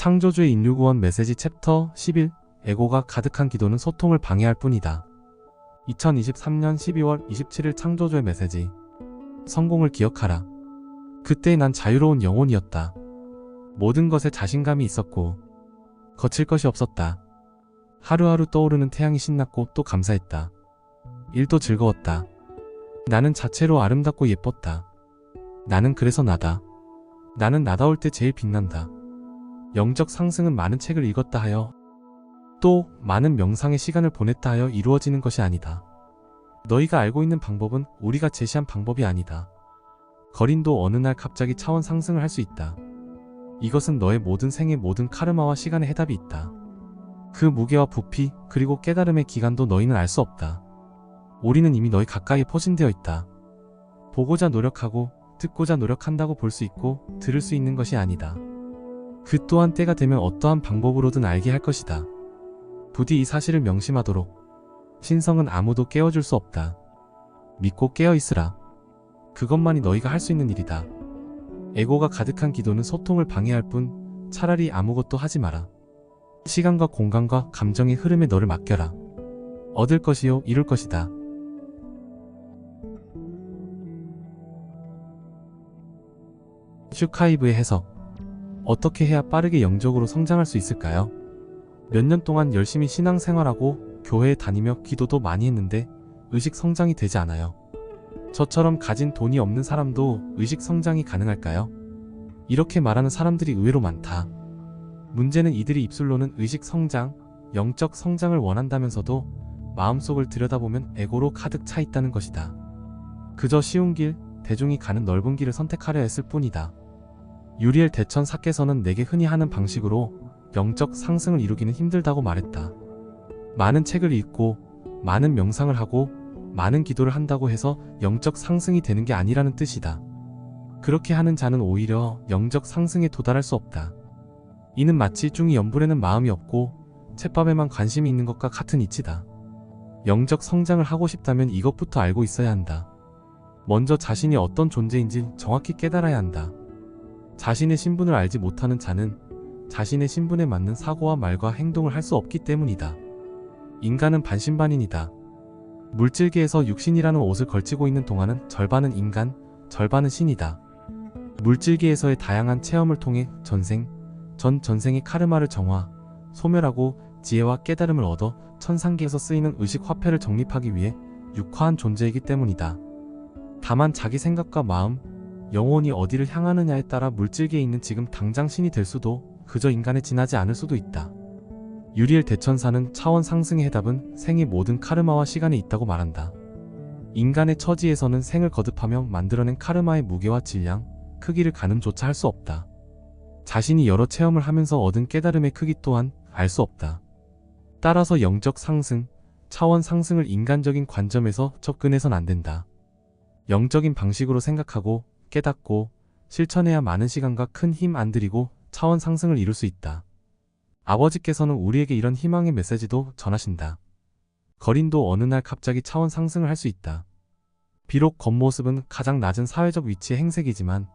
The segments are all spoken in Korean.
창조주의 인류구원 메시지 챕터 11 에고가 가득한 기도는 소통을 방해할 뿐이다. 2023년 12월 27일 창조주의 메시지. 성공을 기억하라. 그때 난 자유로운 영혼이었다. 모든 것에 자신감이 있었고 거칠 것이 없었다. 하루하루 떠오르는 태양이 신났고 또 감사했다. 일도 즐거웠다. 나는 자체로 아름답고 예뻤다. 나는 그래서 나다. 나는 나다울 때 제일 빛난다. 영적 상승은 많은 책을 읽었다 하여 또 많은 명상의 시간을 보냈다 하여 이루어지는 것이 아니다. 너희가 알고 있는 방법은 우리가 제시한 방법이 아니다. 거린도 어느 날 갑자기 차원 상승을 할 수 있다. 이것은 너의 모든 생의 모든 카르마와 시간의 해답이 있다. 그 무게와 부피 그리고 깨달음의 기간도 너희는 알 수 없다. 우리는 이미 너희 가까이에 포진되어 있다. 보고자 노력하고 듣고자 노력한다고 볼 수 있고 들을 수 있는 것이 아니다. 그 또한 때가 되면 어떠한 방법으로든 알게 할 것이다. 부디 이 사실을 명심하도록. 신성은 아무도 깨워줄 수 없다. 믿고 깨어있으라. 그것만이 너희가 할 수 있는 일이다. 에고가 가득한 기도는 소통을 방해할 뿐 차라리 아무것도 하지 마라. 시간과 공간과 감정의 흐름에 너를 맡겨라. 얻을 것이요 이룰 것이다. 슈카이브의 해석. 어떻게 해야 빠르게 영적으로 성장할 수 있을까요? 몇 년 동안 열심히 신앙생활하고 교회에 다니며 기도도 많이 했는데 의식 성장이 되지 않아요. 저처럼 가진 돈이 없는 사람도 의식 성장이 가능할까요? 이렇게 말하는 사람들이 의외로 많다. 문제는 이들이 입술로는 의식 성장, 영적 성장을 원한다면서도 마음속을 들여다보면 에고로 가득 차 있다는 것이다. 그저 쉬운 길, 대중이 가는 넓은 길을 선택하려 했을 뿐이다. 유리엘 대천 사께서는 내게 흔히 하는 방식으로 영적 상승을 이루기는 힘들다고 말했다. 많은 책을 읽고 많은 명상을 하고 많은 기도를 한다고 해서 영적 상승이 되는 게 아니라는 뜻이다. 그렇게 하는 자는 오히려 영적 상승에 도달할 수 없다. 이는 마치 중이 연불에는 마음이 없고 챗밥에만 관심이 있는 것과 같은 이치다. 영적 성장을 하고 싶다면 이것부터 알고 있어야 한다. 먼저 자신이 어떤 존재인지 정확히 깨달아야 한다. 자신의 신분을 알지 못하는 자는 자신의 신분에 맞는 사고와 말과 행동을 할 수 없기 때문이다. 인간은 반신반인이다. 물질계에서 육신이라는 옷을 걸치고 있는 동안은 절반은 인간, 절반은 신이다. 물질계에서의 다양한 체험을 통해 전생의 카르마를 정화, 소멸하고 지혜와 깨달음을 얻어 천상계에서 쓰이는 의식 화폐를 정립하기 위해 육화한 존재이기 때문이다. 다만 자기 생각과 마음, 영혼이 어디를 향하느냐에 따라 물질계에 있는 지금 당장 신이 될 수도 그저 인간에 지나지 않을 수도 있다. 유리엘 대천사는 차원 상승의 해답은 생의 모든 카르마와 시간에 있다고 말한다. 인간의 처지에서는 생을 거듭하며 만들어낸 카르마의 무게와 질량, 크기를 가늠조차 할 수 없다. 자신이 여러 체험을 하면서 얻은 깨달음의 크기 또한 알 수 없다. 따라서 영적 상승, 차원 상승을 인간적인 관점에서 접근해선 안 된다. 영적인 방식으로 생각하고 깨닫고 실천해야 많은 시간과 큰 힘 안 들이고 차원 상승을 이룰 수 있다. 아버지께서는 우리에게 이런 희망의 메시지도 전하신다. 거린도 어느 날 갑자기 차원 상승을 할 수 있다. 비록 겉모습은 가장 낮은 사회적 위치의 행색이지만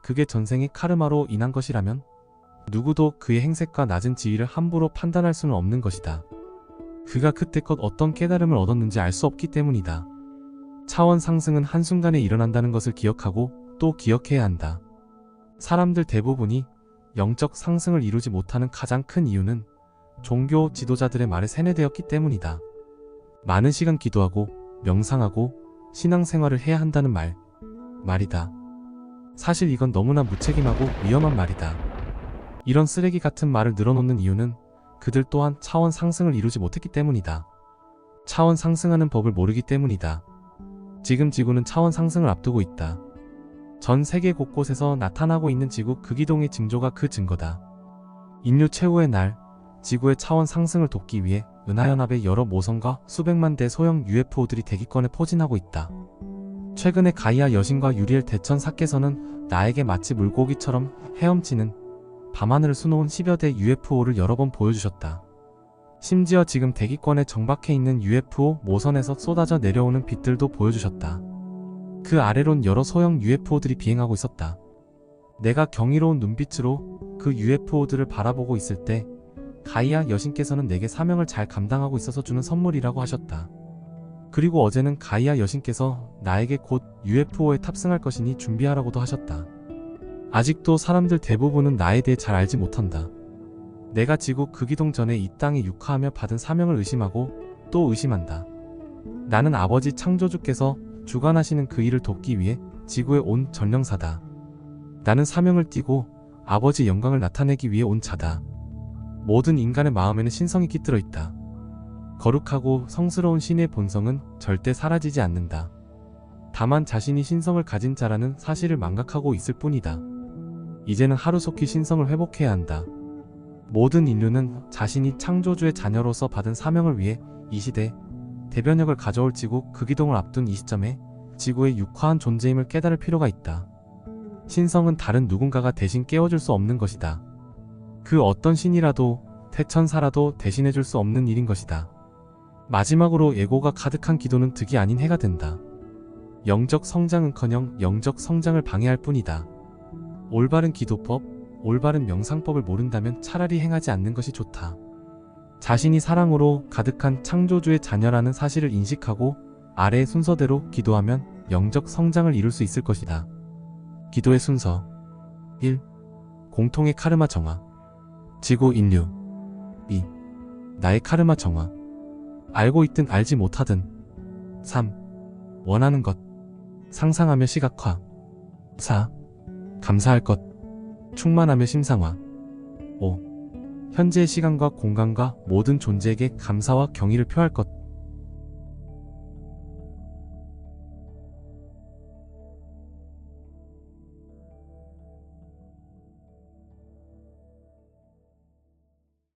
그게 전생의 카르마로 인한 것이라면 누구도 그의 행색과 낮은 지위를 함부로 판단할 수는 없는 것이다. 그가 그때껏 어떤 깨달음을 얻었는지 알 수 없기 때문이다. 차원 상승은 한순간에 일어난다는 것을 기억하고 또 기억해야 한다. 사람들 대부분이 영적 상승을 이루지 못하는 가장 큰 이유는 종교 지도자들의 말에 세뇌되었기 때문이다. 많은 시간 기도하고 명상하고 신앙생활을 해야 한다는 말이다. 사실 이건 너무나 무책임하고 위험한 말이다. 이런 쓰레기 같은 말을 늘어놓는 이유는 그들 또한 차원 상승을 이루지 못했기 때문이다. 차원 상승하는 법을 모르기 때문이다. 지금 지구는 차원 상승을 앞두고 있다. 전 세계 곳곳에서 나타나고 있는 지구 극이동의 징조가 그 증거다. 인류 최후의 날, 지구의 차원 상승을 돕기 위해 은하연합의 여러 모선과 수백만 대 소형 UFO들이 대기권에 포진하고 있다. 최근에 가이아 여신과 유리엘 대천 사께서는 나에게 마치 물고기처럼 헤엄치는 밤하늘을 수놓은 10여 대 UFO를 여러 번 보여주셨다. 심지어 지금 대기권에 정박해 있는 UFO 모선에서 쏟아져 내려오는 빛들도 보여주셨다. 그 아래론 여러 소형 UFO들이 비행하고 있었다. 내가 경이로운 눈빛으로 그 UFO들을 바라보고 있을 때 가이아 여신께서는 내게 사명을 잘 감당하고 있어서 주는 선물이라고 하셨다. 그리고 어제는 가이아 여신께서 나에게 곧 UFO에 탑승할 것이니 준비하라고도 하셨다. 아직도 사람들 대부분은 나에 대해 잘 알지 못한다. 내가 지구 극이동 전에 이 땅에 육화하며 받은 사명을 의심하고 또 의심한다. 나는 아버지 창조주께서 주관하시는 그 일을 돕기 위해 지구에 온 전령사다. 나는 사명을 띠고 아버지의 영광을 나타내기 위해 온 자다. 모든 인간의 마음에는 신성이 깃들어 있다. 거룩하고 성스러운 신의 본성은 절대 사라지지 않는다. 다만 자신이 신성을 가진 자라는 사실을 망각하고 있을 뿐이다. 이제는 하루속히 신성을 회복해야 한다. 모든 인류는 자신이 창조주의 자녀로서 받은 사명을 위해 이 시대 대변역을 가져올 지구 극이동을 앞둔 이 시점에 지구의 육화한 존재임을 깨달을 필요가 있다. 신성은 다른 누군가가 대신 깨워줄 수 없는 것이다. 그 어떤 신이라도 태천사라도 대신해줄 수 없는 일인 것이다. 마지막으로 예고가 가득한 기도는 득이 아닌 해가 된다. 영적 성장은커녕 영적 성장을 방해할 뿐이다. 올바른 기도법, 올바른 명상법을 모른다면 차라리 행하지 않는 것이 좋다. 자신이 사랑으로 가득한 창조주의 자녀라는 사실을 인식하고 아래의 순서대로 기도하면 영적 성장을 이룰 수 있을 것이다. 기도의 순서 1. 공통의 카르마 정화. 지구 인류. 2. 나의 카르마 정화. 알고 있든 알지 못하든. 3. 원하는 것. 상상하며 시각화. 4. 감사할 것. 충만하며 심상화. 5. 현재의 시간과 공간과 모든 존재에게 감사와 경의를 표할 것.